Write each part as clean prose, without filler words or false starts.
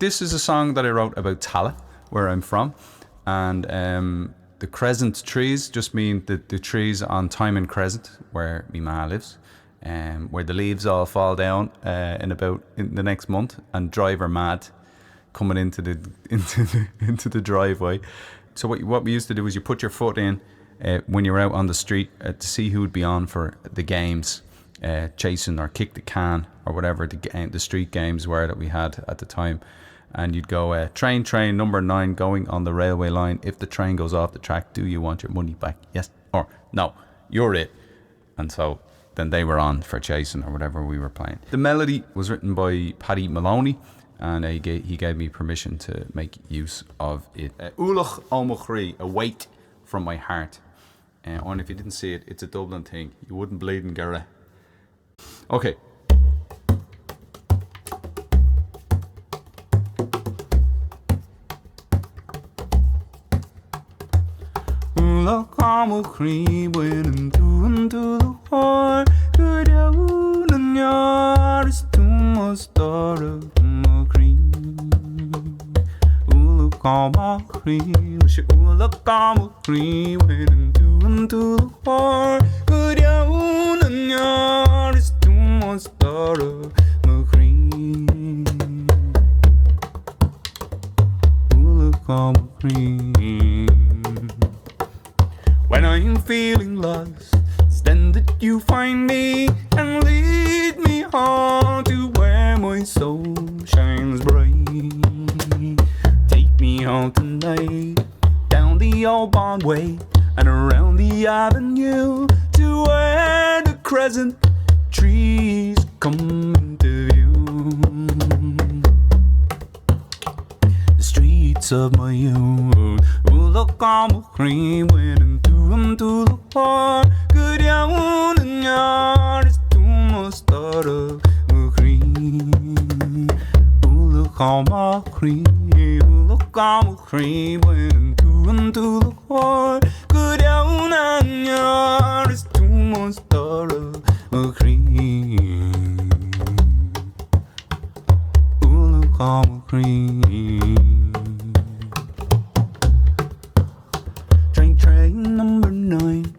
this is a song that I wrote about Tallaght, where I'm from, and the crescent trees just mean the trees on Timon Crescent, where my ma lives, where the leaves all fall down in the next month and drive her mad, coming into the driveway. So what we used to do is you put your foot in when you're out on the street to see who would be on for the games, chasing or kick the can or whatever the street games were that we had at the time. And you'd go, train number 9 going on the railway line. If the train goes off the track, do you want your money back? Yes or no, you're it. And so then they were on for chasing or whatever we were playing. The melody was written by Paddy Moloney, and he gave me permission to make use of it. Ualach Ó Mo Chroí, A Weight from My Heart. And if you didn't see it, it's a Dublin thing. You wouldn't bleed and get it. Okay. Ualach Ó Mo Chroí, winning into the heart. Good out and yard is too much daughter. Ualach Ó Mo Chroí, wish it Ualach Ó Mo Chroí, winning into the heart. Good out and yard is too much daughter. Ualach Ó Mo Chroí. When I'm feeling lost, it's then that you find me and lead me on to where my soul shines bright. Take me home tonight, down the old Bond Way and around the avenue to where the crescent trees come into view. The streets of my youth, Ualach Ó Mo Chroí, winning to the heart. Good young and yard is too much daughter. Ualach Ó Mo Chroí, Ualach Ó Mo Chroí, winning to the heart. Good young and yard is too much daughter. Ualach Ó Mo Chroí. Train number 9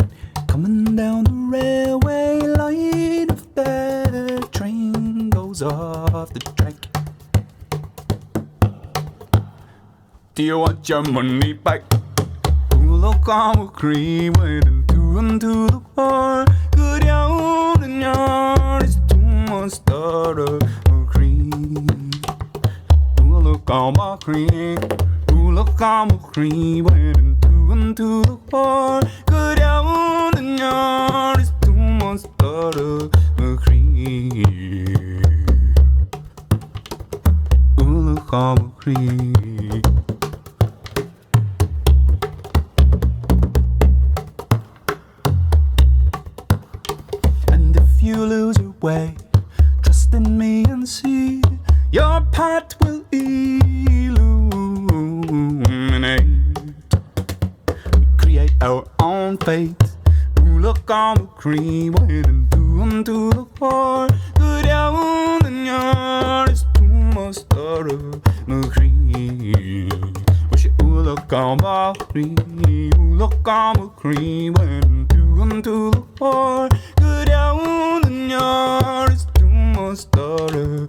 coming down the railway line. If that train goes off the track, do you want your money back? Ualach Ó Mo Chroí, waiting to the heart. Good out and yard is too much daughter. Ualach Ó Mo Chroí, Ualach Ó Mo Chroí, waiting to the heart. Good out and yard is too much daughter. Ualach Ó Mo Chroí. And if you lose your way, trust in me and see your path will illuminate. Our own fate. Ualach Ó Mo Chroí, waiting to the heart. Good out and yard is too much daughter. Wish it Ualach Ó Mo Chroí, Ualach Ó Mo Chroí, waiting to the heart. Good out and yard is too much daughter.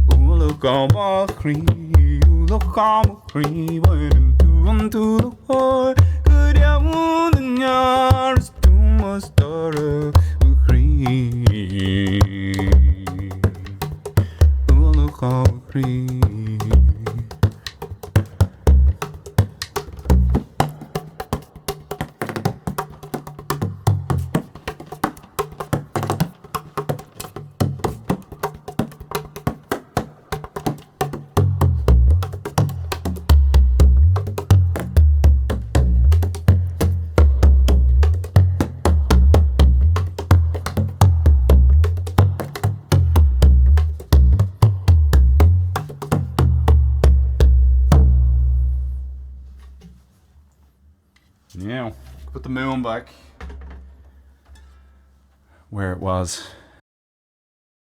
Ualach Ó Mo Chroí, Ualach Ó Mo Chroí, waiting to the heart. Good out and yard is too much daughter. Ualach Ó Mo Chroí. Now, put the moon back where it was.